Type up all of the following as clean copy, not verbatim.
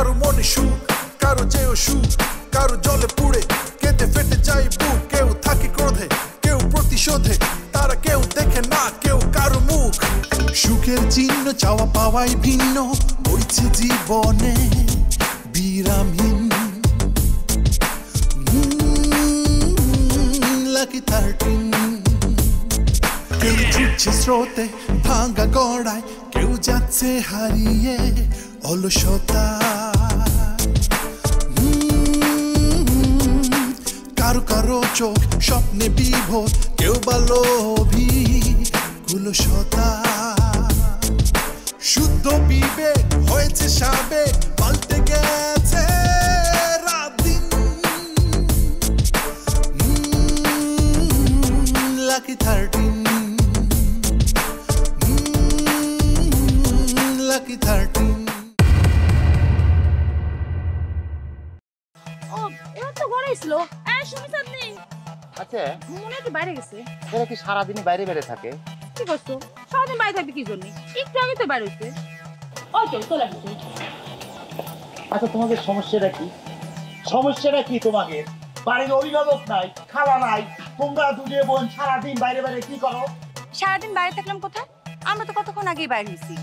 কারো মনে সুখ, কারো চেয়েও সুখ, কারো জলে পুড়ে কেঁদে ফেটে যায় বুক। কেউ থাকে ক্রোধে, কেউ প্রতিশোধে, তারা কেউ দেখে না কেউ কারো মুখ। সুখের চিহ্ন চাওয়া পাওয়াই ভিন্ন, হয়েছে জীবনে বিরামহীন। লাকি 13 কেউ ছুটছে স্রোতে ভাঙা গড়ায়, কেউ যাচ্ছে হারিয়ে অলসতা। কারো কারো চোখ স্বপ্নে বিভোর, কেউ বা লোভী কুলসতা। শুদ্ধ বিবেক হয়েছে সাবেক, পাল্টে গেছে রাত দিন। Lucky 13, lucky 13। আচ্ছা মনে হয় বাইরে গেছে। এরা কি সারাদিনই বাইরে বাইরে থাকে? কি করছো? সারাদিন বাইরে থাকবে কি জন্য? একটু আগে তো বাইরে হইছে। ওই তো চলে আসছে। আচ্ছা তোমাদের সমস্যাটা কি? সমস্যাটা কি তোমাদের? বাড়ির অভিভাবক নাই, খালা নাই, তোমরা দুজে বোন সারাদিন বাইরে বাইরে কি করো? সারাদিন বাইরে থাকলাম কোথায়? আমরা তো কতক্ষণ আগেই বাইরে হয়েছি।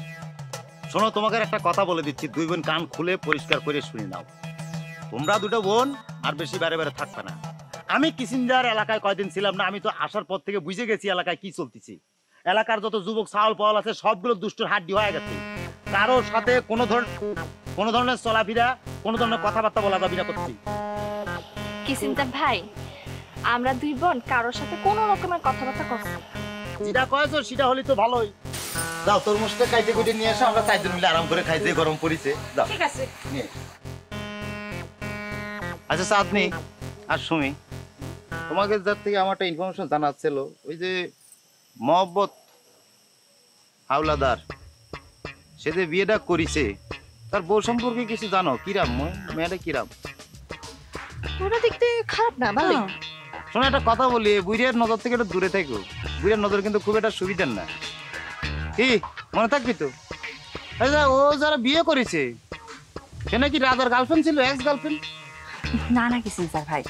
শোনো, তোমাকে একটা কথা বলে দিচ্ছি, দুই বোন কান খুলে পরিষ্কার করে শুনে নাও। তোমরা দুটো বোন আর বেশি বাইরে বাইরে থাকবে না। আমি কিসিঞ্জার এলাকায় কয়দিন ছিলাম না, আমি তো আসার পর থেকে বুঝে গেছি এলাকায় কি চলতেছে। এলাকার যত যুবক চাওয়াল পাওয়াল আছে সবগুলো দুষ্টর হাড্ডি হয়ে গেছে। কারোর সাথে কোনো ধরনের চলাফেরা, কোনো ধরনের কথাবার্তা বলা যাবে না করছি। কিসিঞ্জার ভাই, আমরা দুই বোন কারোর সাথে কোনো রকমের কথাবার্তা করছি। যেটা কয়েছো সেটা হলে তো ভালোই। যাও তরমুজটা কাইতে কুটে নিয়ে এসো, আমরা চারজন মিলে আরাম করে খাই, যে গরম পড়েছে। যাও ঠিক আছে। আচ্ছা চাঁদনি আর সুমি, তোমাকে যার থেকে আমার একটা ইনফরমেশন জানার ছিল। ওই যে মহব্বত হাওলাদার, সে যে বিয়েটা করেছে, তার বউ সম্পর্কে কিছু জানো? কিরাম মেয়েটা কিরাম? ওটা দেখতে খারাপ না, ভালোই। শোনো একটা কথা বলি, বুড়িয়ার নজর থেকে একটু দূরে থেকো। বুড়িয়ার নজর কিন্তু খুব একটা সুবিধার না। কি মনে থাকবি তো? আচ্ছা ও যারা বিয়ে করেছে সে নাকি রাজার গার্লফ্রেন্ড ছিল, এক্স গার্লফ্রেন্ড? না না কিসিঞ্জার ভাই,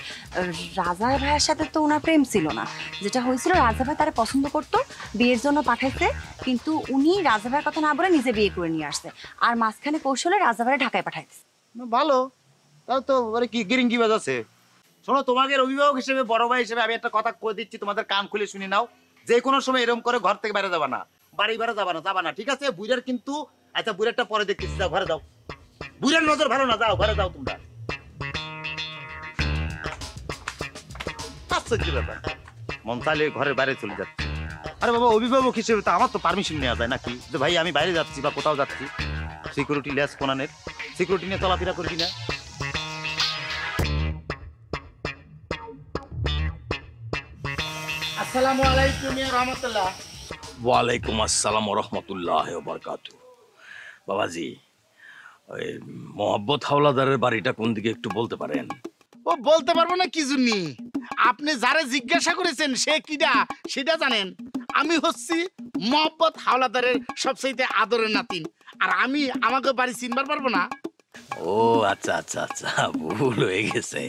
রাজা ভাইয়ের সাথে তো ওনার প্রেম ছিল না। যেটা হয়েছিল, রাজা ভাই তারা পছন্দ করতো, বিয়ের জন্য পাঠাইছে, কিন্তু উনি রাজা ভাইয়ের কথা না বলে নিজে বিয়ে করে নিয়ে আসছে। আর মাঝখানে কৌশলে রাজা ভাইয়ের ঢাকায় পাঠাইছে। ভালো, তাও তো কি গিরিঙ্গি বাজাচ্ছে। শোনো, তোমাদের অভিভাবক হিসেবে, বড় ভাই হিসেবে আমি একটা কথা কয়ে দিচ্ছি, তোমাদের কান খুলে শুনে নাও। যে কোনো সময় এরকম করে ঘর থেকে বাইরে যাবা না, বাড়ি বাইরে যাবা না, ঠিক আছে? বুড়ার কিন্তু, আচ্ছা বুড়ারটা পরে দেখতেছি, যাও ঘরে যাও। বুড়ার নজর ভালো না, যাও ঘরে যাও তোমরা। মন চাইলে ঘরের বাইরে চলে যাচ্ছে। আরে বাবা, অভিভাবক হিসেবে তো আমার তো পারমিশন নেওয়া যায় নাকি, যে ভাই আমি বাইরে যাচ্ছি বা কোথাও যাচ্ছি। সিকিউরিটি লেস কোনানের, সিকিউরিটি নিয়ে চলাফেরা করবি না। আসসালামু আলাইকুম ওয়া রাহমাতুল্লাহ। ওয়ালাইকুম আসসালাম ওয়া রাহমাতুল্লাহি ওয়া বারাকাতুহু। বাবাজি, ওই মোহাব্বত হাওলাদারের বাড়িটা কোন দিকে একটু বলতে পারেন? ও বলতে পারবো না কি জন্য? আপনি যারে জিজ্ঞাসা করেছেন সে কিডা সেটা জানেন? আমি হচ্ছি মোহাব্বত হাওলাদারের সবচেয়ে আদরের নাতিন। আর আমি আমাকে বাড়ি চিনবার পারবো না? ও আচ্ছা আচ্ছা আচ্ছা, ভুল হয়ে গেছে।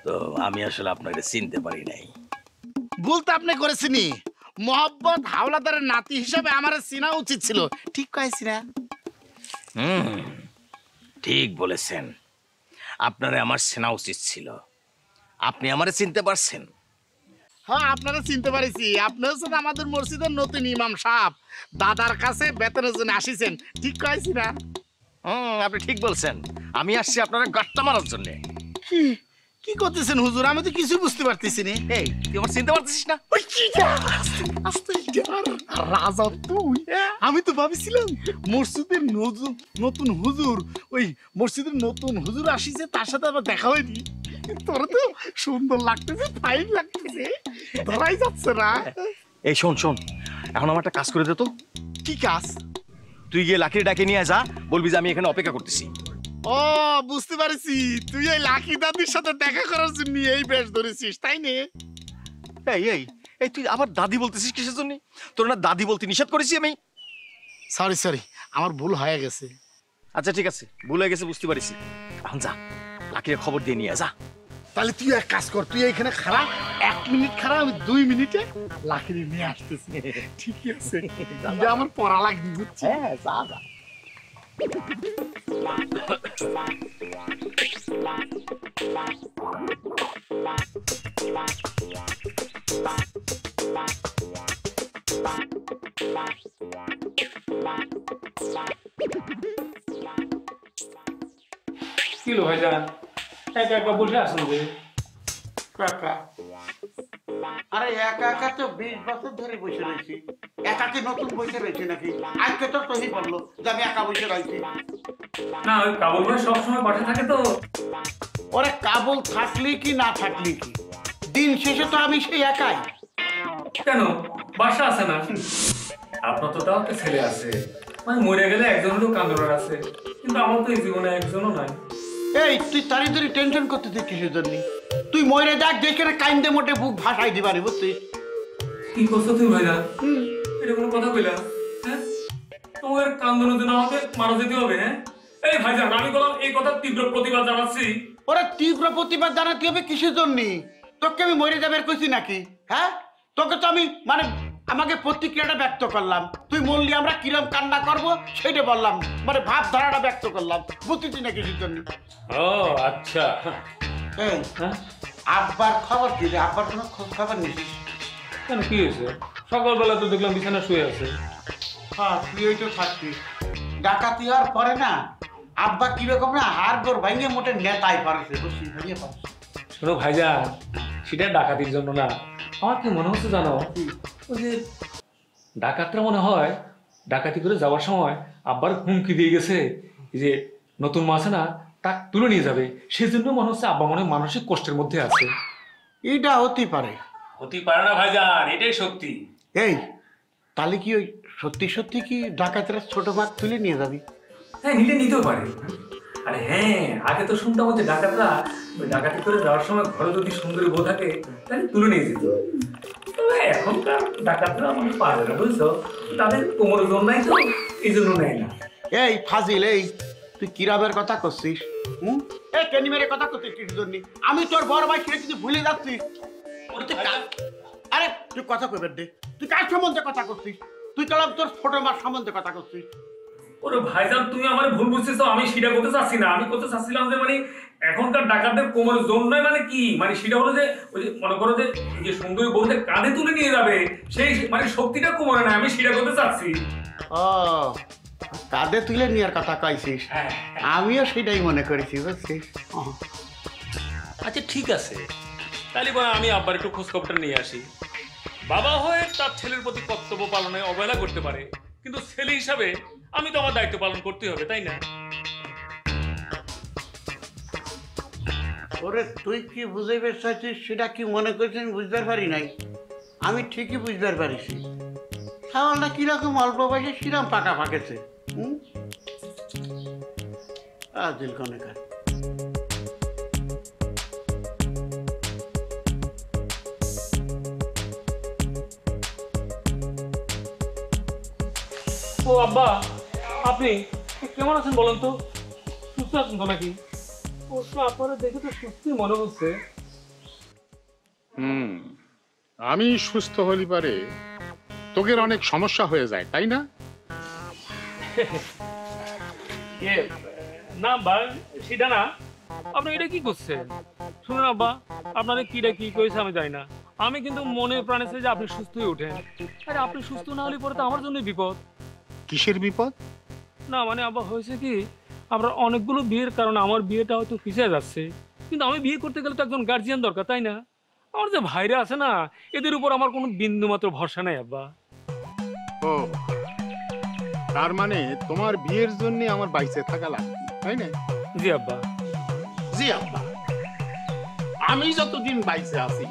তো আমি আসলে আপনাকে চিনতে পারি নাই। ভুল তো আপনি করেছেনই। মোহাব্বত হাওলাদারের নাতি হিসাবে আমার চিনা উচিত ছিল, ঠিক কয়েছি না? ঠিক বলেছেন, আপনারে আমার চেনা উচিত ছিল। আপনি আমারে চিনতে পারছেন? হ্যাঁ, আপনারা চিনতে পারিছি। আপনি হচ্ছেন আমাদের মসজিদের নতুন ইমাম সাহেব, দাদার কাছে বেতনের জন্য আসিছেন, ঠিক কয়েছি না? আপনি ঠিক বলছেন। আমি আসছি আপনারা গাট্টা মারার জন্য। কি কি করতেছেন হুজুর? আমি তো কিছু বুঝতে পারতেছি না। এই তুই আমার চিনতে পারছিস না? ওই কি রাজা তুই? আমি তো ভাবিছিলাম মসজিদের নতুন হুজুর, ওই মসজিদের নতুন হুজুর আসিছে, তার সাথে আমার দেখা হয়নি। তোর তো সুন্দর লাগতেছে, ফাইন লাগতেছে, ধরাই যাচ্ছে না। এই শোন শোন, এখন আমার একটা কাজ করে দে তো। কি কাজ? তুই গিয়ে লাকির ডাকে নিয়ে যা, বলবি যে আমি এখানে অপেক্ষা করতেছি। ও বুঝতে পারছি, তুই এই লাকি দাদির সাথে দেখা করার জন্য এই বেশ ধরেছিস, তাই নে? এই এই এই তুই আবার দাদি বলতেছিস কিসের জন্য? তোর না দাদি বলতে নিষেধ করেছি আমি? সরি, আমার ভুল হয়ে গেছে। আচ্ছা ঠিক আছে, ভুলে গেছে বুঝতে পারিছি। এখন যা, লাকিরে খবর দিয়ে নিয়ে যা। তাহলে তুই এক কাজ কর, তুই এইখানে খারাপ 1 মিনিট খারাপ, আমি 2 মিনিটে লাকিরে নিয়ে আসতেছি। ঠিক আছে, এটা আমার পড়া লাগবে বুঝছিস? হ্যাঁ যা যা। কি লো ভাইজান, একা একা বসে আসুন যে? কাকা, আরে একা একা তো 20 বছর ধরে বসে রয়েছি। একা কি নতুন বসে রয়েছি নাকি? আজকে তো তুই বললো যে আমি একা বসে রয়েছি। না, ওই কাবুল ভাই সবসময় পাশে থাকে তো। ওরে কাবুল থাকলি কি না থাকলি কি, দিন শেষে তো আমি সেই একাই। কেন বাসা আছে না? আপনার তো তাও একটা ছেলে আছে, মানে মরে গেলে একজনেরও কান্দনার আছে, কিন্তু আমার তো এই জীবনে একজনও নাই। এই তুই তাড়াতাড়ি টেনশন করতে তুই কিসের জন্য? তুই মরে যাক দেখে কাইন্দে মোটে বুক ভাসাই দিবারি বুঝছিস? কি করছো তুমি ভাইজান? এটা কোনো কথা কইলা? হ্যাঁ, তোমার কান্দনের জন্য আমাকে মারা যেতে হবে? হ্যাঁ, এই ভাইজান আমি বললাম এই কথা তীব্র প্রতিবাদ জানাচ্ছি। ওরা তীব্র প্রতিবাদ জানাতে হবে কিসের জন্য? তোকে আমি মরে যাবে কইছি নাকি? হ্যাঁ, তোকে তো আমি মানে আমাকে প্রতিক্রিয়াটা ব্যক্ত করলাম। তুই মরলি আমরা কিরম কান্না করব সেটা বললাম, মানে ভাবধারাটা ব্যক্ত করলাম। বুঝতেছি না কিসের জন্য? ও আচ্ছা। এই হ্যাঁ, আব্বার খবর কি রে? আব্বার কোনো খোঁজ খবর নিছিস? কেন কি হয়েছে? সকালবেলা তো দেখলাম বিছানা শুয়ে আছে। হ্যাঁ, তুই ওই তো থাকবি। ডাকাতি হওয়ার পরে না আব্বা কিরকম না হাড় গোড় ভাঙে মোটে নেতাই পারছে, বুঝছিস? ভেঙে পারছে। শোনো ভাইজান, সেটা ডাকাতির জন্য না। আমার কি মনে হচ্ছে জানো, ওই যে ডাকাতরা মনে হয় ডাকাতি করে যাওয়ার সময় আব্বার হুমকি দিয়ে গেছে যে নতুন মাছ না তা তুলে নিয়ে যাবে, সেই জন্য মনে হচ্ছে আব্বা মনে মানসিক কষ্টের মধ্যে আছে। এটা হতে পারে। হতে পারে না ভাইজান, এটাই সত্যি। এই তাহলে কি ওই সত্যি সত্যি কি ডাকাতেরা ছোট মাছ তুলে নিয়ে যাবি? হ্যাঁ, নিতেও পারে। আরে হ্যাঁ, আগে তো শুনতাম যে ডাকাতরা ওই ডাকাতি করে যাওয়ার সময় ঘরে যদি সুন্দরী বউ থাকে তাহলে তুলে নিয়ে যেত। তবে এখনকার ডাকাতরা মানে পারে না, বুঝছো? তাদের কোমর জোর নাই তো, এই জন্য নেয় না। এই ফাজিল, এই তুই কিরাবের কথা করছিস? এই কেনিমের কথা করছিস কিসের জন্য? আমি তোর বড় ভাই সেটা কিন্তু ভুলে যাচ্ছিস। আরে তুই কথা কইবেন দে, তুই কার সম্বন্ধে কথা করছিস? তুই কালাম তোর ছোট মার সম্বন্ধে কথা করছিস। ওরে ভাইজান, তুমি আমার ভুল বুঝতেছো। আমি সেটা করতে চাচ্ছি না। আমি করতে চাচ্ছিলাম যে মানে এখনকার ডাকাতদের কোমরের জোর নয়, মানে কি মানে সেটা হলো যে ওই যে মনে করো যে সুন্দরী বউকে কাঁধে তুলে নিয়ে যাবে, সেই মানে শক্তিটা কোমরে না। আমি সেটা করতে চাচ্ছি। ও, কাঁধে তুলে নেওয়ার কথা কইছিস? হ্যাঁ, আমিও সেটাই মনে করেছি, বুঝছিস? আচ্ছা ঠিক আছে, তাহলে আমি আব্বার একটু খোঁজ খবরটা নিয়ে আসি। বাবা হয়ে তার ছেলের প্রতি কর্তব্য পালনে অবহেলা করতে পারে, কিন্তু ছেলে হিসাবে আমি তো আমার দায়িত্ব পালন করতে হবে, তাই না? ওরে তুই কি বুঝাইবে চাইছিস সেটা কি মনে করছিস বুঝতে পারি নাই। আমি ঠিকই বুঝতে পারিছি। ছাগলটা কিরকম অল্প বয়সে কিরম পাকা পাকেছে। দিল কনেকার ও আব্বা, আপনি কেমন আছেন বলেন তো? সুস্থ আছেন তো নাকি? অবশ্য আপনারা দেখে তো সুস্থই মনে হচ্ছে। আমি সুস্থ হলি পারে তোকে অনেক সমস্যা হয়ে যায়, তাই না? না বা সেটা না, আপনি এটা কি করছেন? শুনুন আব্বা, আপনারা কিটা কি করেছে আমি জানি না, আমি কিন্তু মনে প্রাণে চাই যে আপনি সুস্থ হয়ে ওঠেন। আরে আপনি সুস্থ না হলে পরে তো আমার জন্য বিপদ। কিসের বিপদ? না মানে আব্বা হয়েছে কি, আমরা অনেকগুলো বিয়ের কারণে আমার বিয়েটা হয়তো পিছিয়ে যাচ্ছে, কিন্তু আমি বিয়ে করতে গেলে তো একজন গার্জিয়ান দরকার, তাই না? আমার যে ভাইরা আছে না, এদের উপর আমার কোনো বিন্দু মাত্র ভরসা নাই আব্বা। ও, তার মানে তোমার বিয়ের জন্য আমার বাইসে থাকা লাগবে, তাই না? জি আব্বা। জি আব্বা, আমি যতদিন বাইসে আছি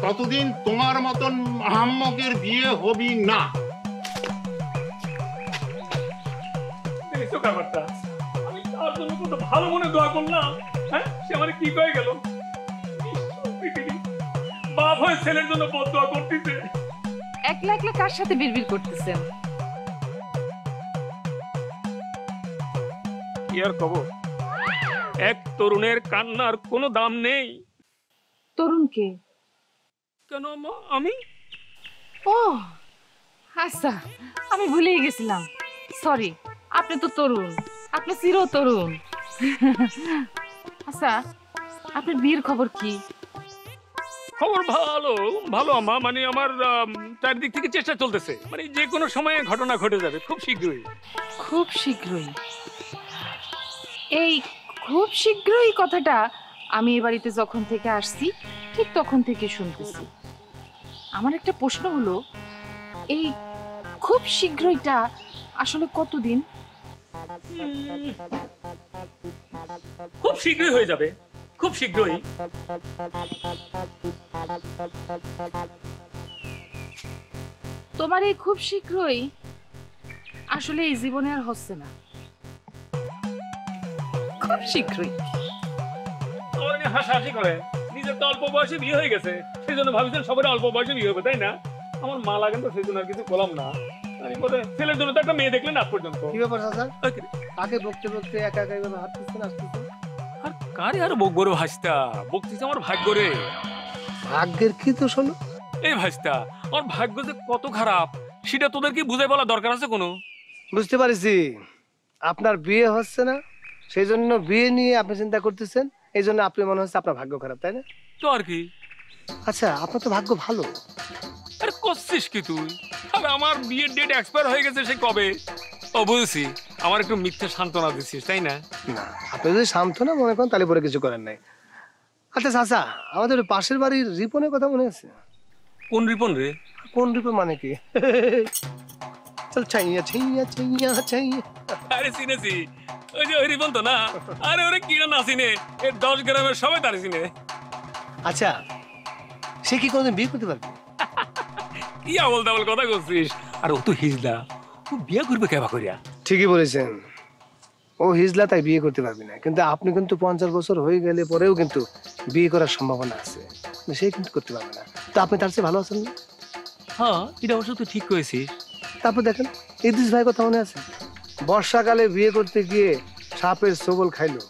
ততদিন তোমার মতন আহাম্মকের বিয়ে হবি না। ব্যাপারটা আমি তার জন্য কত ভালো মনে দোয়া করলাম, হ্যাঁ সে আমার কি কয়ে গেল। বাপ হয়ে ছেলের জন্য বদদোয়া করতেছে। একলা একলা কার সাথে বিড়বিড় করতেছেন? কি আর কব, এক তরুণের কান্নার কোনো দাম নেই। তরুণ কে? কেন মা, আমি? ও আচ্ছা, আমি ভুলেই গেছিলাম, সরি। আপনি তো তরুণ, আপনি চির তরুণ। আচ্ছা, আপনার বিয়ের খবর কি? খবর ভালো ভালো আম্মা, মানে আমার চারদিক থেকে চেষ্টা চলতেছে, মানে যে কোনো সময়ে ঘটনা ঘটে যাবে খুব শীঘ্রই। খুব শীঘ্রই? এই খুব শীঘ্রই কথাটা আমি এ বাড়িতে যখন থেকে আসছি ঠিক তখন থেকে শুনতেছি। আমার একটা প্রশ্ন হলো, এই খুব শীঘ্রইটা আসলে কতদিন? খুব শীঘ্রই হয়ে যাবে, খুব শীঘ্রই। তোমার এই খুব শীঘ্রই আসলে এই জীবনে আর হচ্ছে না, খুব শীঘ্রই। আমার নিয়ে হাসাহাসি করে, নিজের তো অল্প বয়সে বিয়ে হয়ে গেছে, সেই জন্য ভাবছেন সবার অল্প বয়সে বিয়ে হবে, তাই না? আমার মা লাগেন তো, সেই জন্য আর কিছু বললাম না। আমি বলে ছেলের জন্য তো একটা মেয়ে দেখলেন আজ পর্যন্ত। কি ব্যাপার স্যার? আগে বকতে বকতে একা একা এভাবে হাঁটতেছেন আসতেছেন? আর কারে আর বকবো রে ভাইস্তা, বকতেছে আমার ভাগ্য রে। ভাগ্যের কি তো শোনো? এই ভাইস্তা, আমার ভাগ্য যে কত খারাপ সেটা তোদের কি বুঝাই বলা দরকার আছে কোনো? বুঝতে পারছি, আপনার বিয়ে হচ্ছে না, সেই জন্য বিয়ে নিয়ে আপনি চিন্তা করতেছেন, এই জন্য আপনি মনে হচ্ছে আপনার ভাগ্য খারাপ, তাই না? তো আর কি। আচ্ছা, আপনার তো ভাগ্য ভালো। আরে করছিস কি তুই? আরে আমার বিয়ের ডেট এক্সপায়ার হয়ে গেছে সে কবে। ও বুঝছি, আমার একটু মিথ্যে সান্ত্বনা দিচ্ছিস, তাই না? না, আপনি যদি সান্ত্বনা মনে করেন তাহলে পরে কিছু করেন নাই। আচ্ছা চাচা, আমাদের পাশের বাড়ির রিপনের কথা মনে আছে? কোন রিপন রে? কোন রিপন মানে কি? চল ছাইয়া ছাইয়া ছাইয়া ছাইয়া। আরে চিনেছি, ওই যে ওই রিপন তো না? আরে ওরে কিনা না চিনে, এর 10 গ্রামের সবাই তারে চিনে। আচ্ছা, সে কি কোনোদিন বিয়ে করতে পারবে? কি আবল তাবল কথা করছিস? আর ও তো হিজলা, ও বিয়ে করবে কেবা করিয়া? ঠিকই বলেছেন, ও হিজলা তাই বিয়ে করতে পারবে না, কিন্তু আপনি কিন্তু 50 বছর হয়ে গেলে পরেও কিন্তু বিয়ে করার সম্ভাবনা আছে, সে কিন্তু করতে পারবে না। তো আপনি তার চেয়ে ভালো আছেন না? হ্যাঁ, এটা অবশ্য তুই ঠিক করেছিস। তারপর দেখেন, ইদ্রিস ভাই কথা মনে আছে? বর্ষাকালে বিয়ে করতে গিয়ে সাপের সবল খাইলো,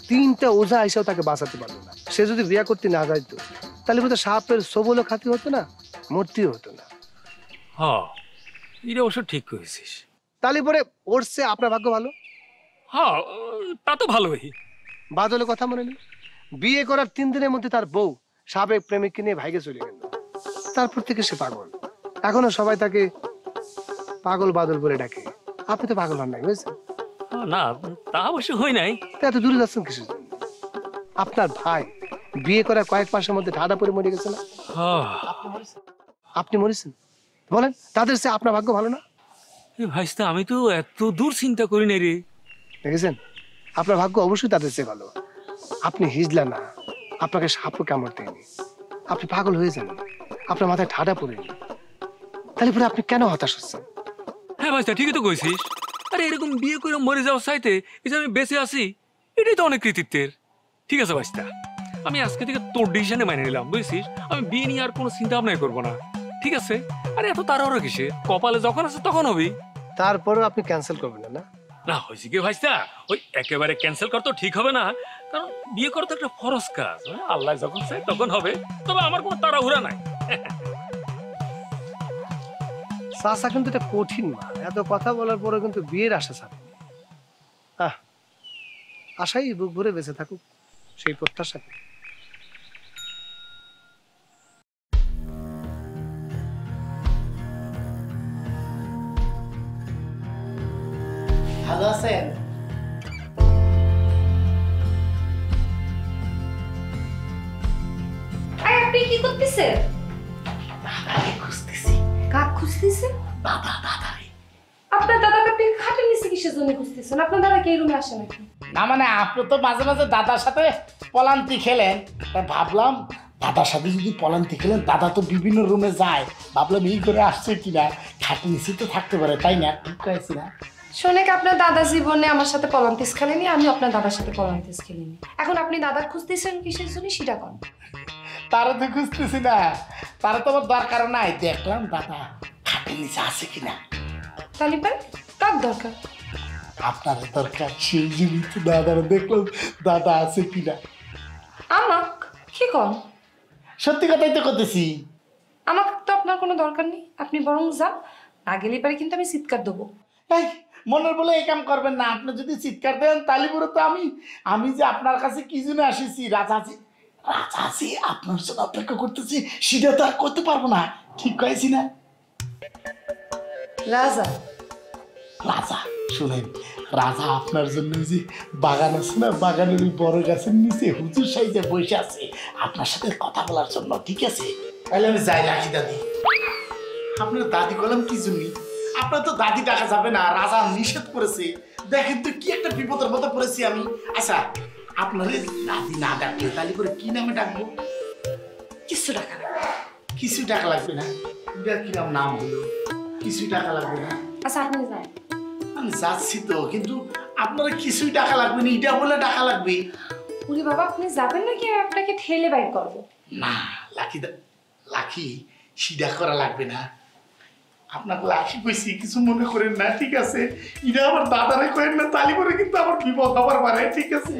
3টা ওঝা এসেও তাকে বাঁচাতে পারলো না। সে যদি বিয়ে করতে না যাইতো তাহলে বোধহয় সাপের সবলও খাতি হতো না, মূর্তিও হতো না। হ্যাঁ, এটা অবশ্য ঠিক করেছিস। তাহলে পরে ওর চেয়ে আপনার ভাগ্য ভালো। হ্যাঁ, তা তো ভালোই। বাদলের কথা মনে নেই? বিয়ে করার 3 দিনের মধ্যে তার বউ সাবেক প্রেমিককে নিয়ে ভাইগে চলে গেল, তারপর থেকে সে পাগল। এখনো সবাই তাকে পাগল বাদল বলে ডাকে। আপনি তো পাগল হন নাই, বুঝছেন? না, তা অবশ্য হয় নাই। এত দূরে যাচ্ছেন কিসের জন্য? আপনার ভাই বিয়ে করার কয়েক মাসের মধ্যে ঠাডা পরে মরে গেছে না? আপনি মরেছেন? বলেন, তাদের চেয়ে আপনার ভাগ্য ভালো না? ভাইস্তা, আমি তো এত দূর চিন্তা করি নাই রে। দেখেছেন, আপনার ভাগ্য অবশ্যই তাদের চেয়ে ভালো। আপনি হিজলা না, আপনাকে সাপও কামড় দেয়নি, আপনি পাগল হয়ে যান, আপনার মাথায় ঠাডা পড়েনি, তাহলে পরে আপনি কেন হতাশ হচ্ছেন? হ্যাঁ ভাইস্তা, ঠিকই তো কইছিস। আরে এরকম বিয়ে করে মরে যাওয়ার চাইতে এই যে আমি বেঁচে আছি, এটাই তো অনেক কৃতিত্বের। ঠিক আছে ভাইস্তা, আমি আজকে থেকে তোর ডিসিশনে মেনে নিলাম, বুঝছিস? আমি বিয়ে নিয়ে আর কোনো চিন্তা ভাবনাই করবো না, ঠিক আছে? আরে এত তাড়াহুড়ো কিসে? কপালে যখন আছে তখন হবি। তারপরেও আপনি ক্যান্সেল করবেন না? না হয়েছে কি ভাইস্তা, ওই একেবারে ক্যান্সেল করা তো ঠিক হবে না, কারণ বিয়ে করা তো একটা ফরজ কাজ। আল্লাহ যখন চাই তখন হবে, তবে আমার কোনো তাড়াহুড়া নাই। চাচা কিন্তু এটা কঠিন মা, এত কথা বলার পরে কিন্তু বিয়ের আশা ছাড়ে। আশাই বুক ভরে বেঁচে থাকুক, সেই প্রত্যাশা। ভালো আছেন? আপনি কি করতেছেন? দাদাকে খুঁজতেছি। কাক খুঁজতেছেন? দাদারে। আপনার দাদাকে আপনি খাটের নিচে কিসের জন্য খুঁজতেছেন? আপনার দাদা কি এই রুমে আসে নাকি? না মানে আপনি তো মাঝে মাঝে দাদার সাথে পলান্তি খেলেন, তাই ভাবলাম দাদার সাথে যদি পলান্তি খেলেন, দাদা তো বিভিন্ন রুমে যায়, ভাবলাম এই করে আসছে কিনা, খাটের নিচে তো থাকতে পারে, তাই না? ঠিক কয়েছি না? শোনেক আপনার দাদা জীবনে আমার সাথে পলান্তিস খেলেনি, আমি আপনার দাদার সাথে পলান্তিস খেলিনি। এখন আপনি দাদার খুঁজতেছেন কিসের জন্য সেটা কোন? তারা তো খুঁজতেছি না, তারা তো আমার দরকার নাই, দেখলাম দাদা খাটের নিচে আছে কিনা। তালিবান কার দরকার? আপনার দরকার সেই জন্যই তো দাদার দেখলাম দাদা আছে কিনা। আমাক কি কন? সত্যি কথাই তো করতেছি। আমাকে তো আপনার কোনো দরকার নেই, আপনি বরং যান, না গেলে পারে কিন্তু আমি চিৎকার দেবো। এই মনের বলে এই কাম করবেন না। আপনি যদি চিৎকার দেন তাহলে পুরো তো আমি যে আপনার কাছে কি জন্য আসিছি, রাজাজি আপনার জন্য অপেক্ষা করতেছি, সেটা তো আর করতে পারবো না। ঠিক কয়েছি না? রাজা রাজা শুনেন, রাজা আপনার জন্য যে বাগান আছে না, বাগানের ওই বড় গাছের নিচে হুজুর সাইজে বসে আছে আপনার সাথে কথা বলার জন্য। ঠিক আছে, তাহলে আমি যাই। রাখি দাদি। আপনার দাদি বললাম কি জন্য? আপনার তো দাদি ডাকা যাবে না, রাজা নিষেধ করেছে। দেখেন তো কি একটা বিপদের মতো পড়েছি আমি। আচ্ছা, আপনার দাদি না ডাকলে তাহলে করে কি নামে ডাকবো? কিছু টাকা লাগবে। কিছু টাকা লাগবে না? এটা কিরম নাম হলো? কিছু টাকা লাগবে না? আচ্ছা আপনি যান। আমি যাচ্ছি তো, কিন্তু আপনারা কিছুই টাকা লাগবে না, এটা বলে টাকা লাগবে। উনি বাবা আপনি যাবেন নাকি আপনাকে ঠেলে বাইর করবো? না লাখি সিধা করা লাগবে না। আপনাকে লাখি কইছি, কিছু মনে করেন না। ঠিক আছে, এটা আমার দাদারে করেন না, তালি করে কিন্তু আমার বিপদ হবার পারে। ঠিক আছে,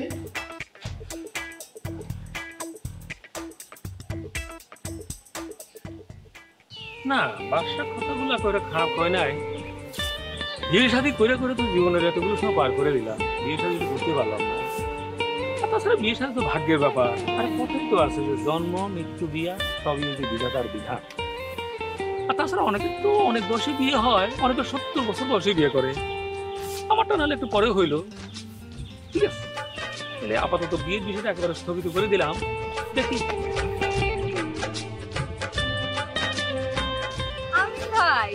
না বাসার কথাগুলো করে খারাপ হয় নাই। বিয়ে শাদী করে করে তো জীবনের এতগুলো সব পার করে দিলাম, বিয়ে শাদী করতে পারলাম না। আর তাছাড়া বিয়ে শাদী তো ভাগ্যের ব্যাপার। আর কথাই তো আছে যে জন্ম মৃত্যু বিয়া সবই হচ্ছে বিধাতার বিধান। আর তাছাড়া অনেকের তো অনেক বয়সে বিয়ে হয়, অনেকে 70 বছর বয়সে বিয়ে করে। আমারটা নাহলে একটু পরে হইলো। ঠিক আছে, তাহলে আপাতত বিয়ের বিষয়টা একেবারে স্থগিত করে দিলাম। দেখি ভাই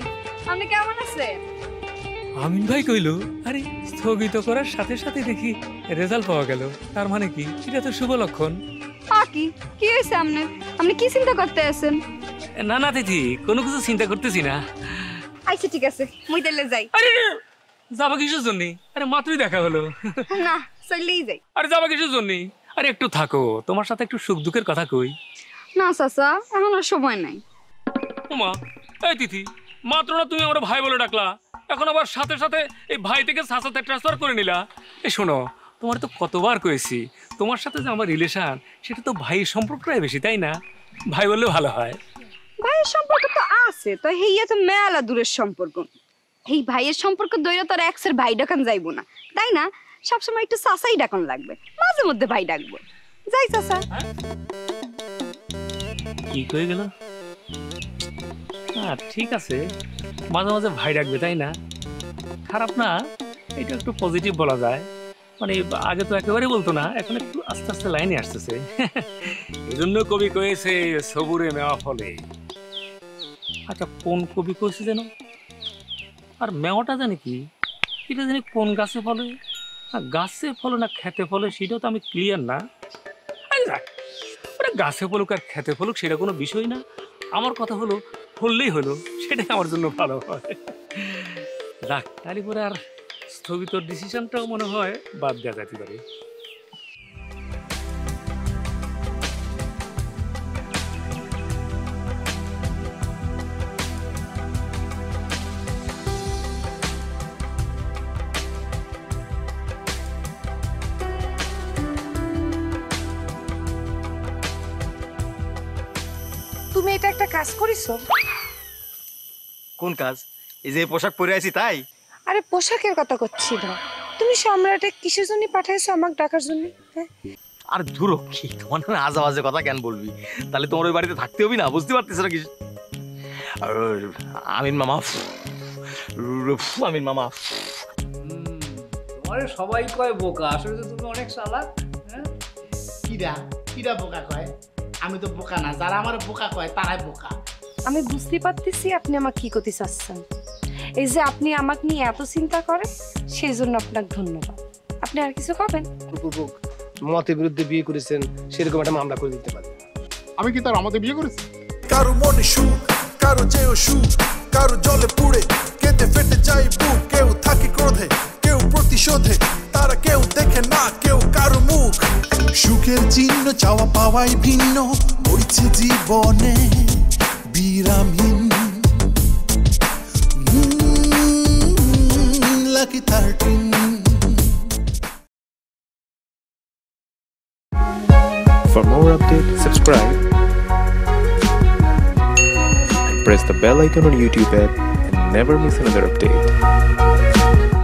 আপনি কেমন আছেন? আমিন ভাই কইলো, আরে স্থগিত করার সাথে সাথে দেখি রেজাল্ট পাওয়া গেল, তার মানে কি এটা তো শুভ লক্ষণ। কি কি হয়েছে আপনার? আপনি কি চিন্তা করতে আছেন? না না দিদি, কোনো কিছু চিন্তা করতেছি না। আচ্ছা ঠিক আছে, মুই তাহলে যাই। আরে যাবা কিসের জন্য? আরে মাত্রই দেখা হলো। না চলেই যাই। আরে যাবা কিসের জন্য? আরে একটু থাকো, তোমার সাথে একটু সুখ দুঃখের কথা কই। না চাচা, এখন আর সময় নাই। ওমা, এই তিথি, মাত্র না তুমি আমার ভাই বলে ডাকলা, এখন আবার সাথে সাথে এই ভাই থেকে চাচাতে ট্রান্সফার করে নিলা। এই শোনো, তোমার তো কতবার কয়েছি তোমার সাথে যে আমার রিলেশন, সেটা তো ভাইয়ের সম্পর্কটাই বেশি, তাই না? ভাই বললে ভালো হয়। ভাইয়ের সম্পর্ক তো আছে, তো হেইয়া তো মেলা দূরের সম্পর্ক। এই ভাইয়ের সম্পর্ক দইরা তো আর এক্সের ভাই ডাকান যাইবো না, তাই না? সবসময় একটু চাচাই ডাকান লাগবে, মাঝে মধ্যে ভাই ডাকবো। যাই চাচা। কি কয়ে গেল? ঠিক আছে, মাঝে মাঝে ভাই ডাকবে, তাই না? খারাপ না, এটা একটু পজিটিভ বলা যায়। মানে আগে তো একেবারে বলতো না, এখন একটু আস্তে আস্তে লাইনে আসতেছে। এই জন্য কবি কয়েছে সবুরে মেওয়া ফলে। আচ্ছা, কোন কবি কয়েছে যেন? আর মেওয়াটা জানি কি, এটা জানি কোন গাছে ফলে, না গাছে ফলে না খেতে ফলে, সেটাও তো আমি ক্লিয়ার না। ওটা গাছে ফলুক আর খেতে ফলুক সেটা কোনো বিষয় না। আমার কথা হলো ফললেই হলো, সেটাই আমার জন্য ভালো হয়। রাখ, তাহলে পরে আর স্থগিত ডিসিশনটাও মনে হয় বাদ দেওয়া যেতে পারে। তুমি এটা একটা কাজ করিছো? কোন কাজ? এই যে পোশাক পরে আছি তাই? আরে পোশাকের কথা করছি না, তুমি সম্রাটে কিসের জন্য পাঠাইছো আমাকে ডাকার জন্য? আর দূর কি, তোমার না আজে বাজে কথা কেন বলবি? তাহলে তোমার ওই বাড়িতে থাকতে হবে না, বুঝতে পারতেছ না কি? আমিন মামা, আমিন মামা, তোমার সবাই কয় বোকা, আসলে তো তুমি অনেক চালাক। কিরা বোকা কয়? আমি তো বোকা না, যারা আমার বোকা কয় তারাই বোকা। আমি বুঝতে পারতেছি আপনি আমাকে কি করতে চাচ্ছেন। এই যে আপনি আমাকে নিয়ে এত চিন্তা করেন, সেই জন্য আপনাকে ধন্যবাদ। আপনি আর কিছু করবেন? মতের বিরুদ্ধে বিয়ে করেছেন, সেরকম একটা মামলা করে দিতে পারেন। আমি কি তার আমাদের বিয়ে করেছি? কারো মনে সুখ, কারো চেয়েও সুখ, কারো জলে পুড়ে কেঁদে ফেটে যায় বুক। কেউ থাকে ক্রোধে, কেউ প্রতিশোধে, তারা কেউ দেখে না কেউ কারো মুখ। সুখের চিহ্ন চাওয়া পাওয়াই ভিন্ন, বইছে জীবনে বিরামহীন। Lucky 13 For more updates, subscribe and press the bell icon on YouTube app and never miss another update.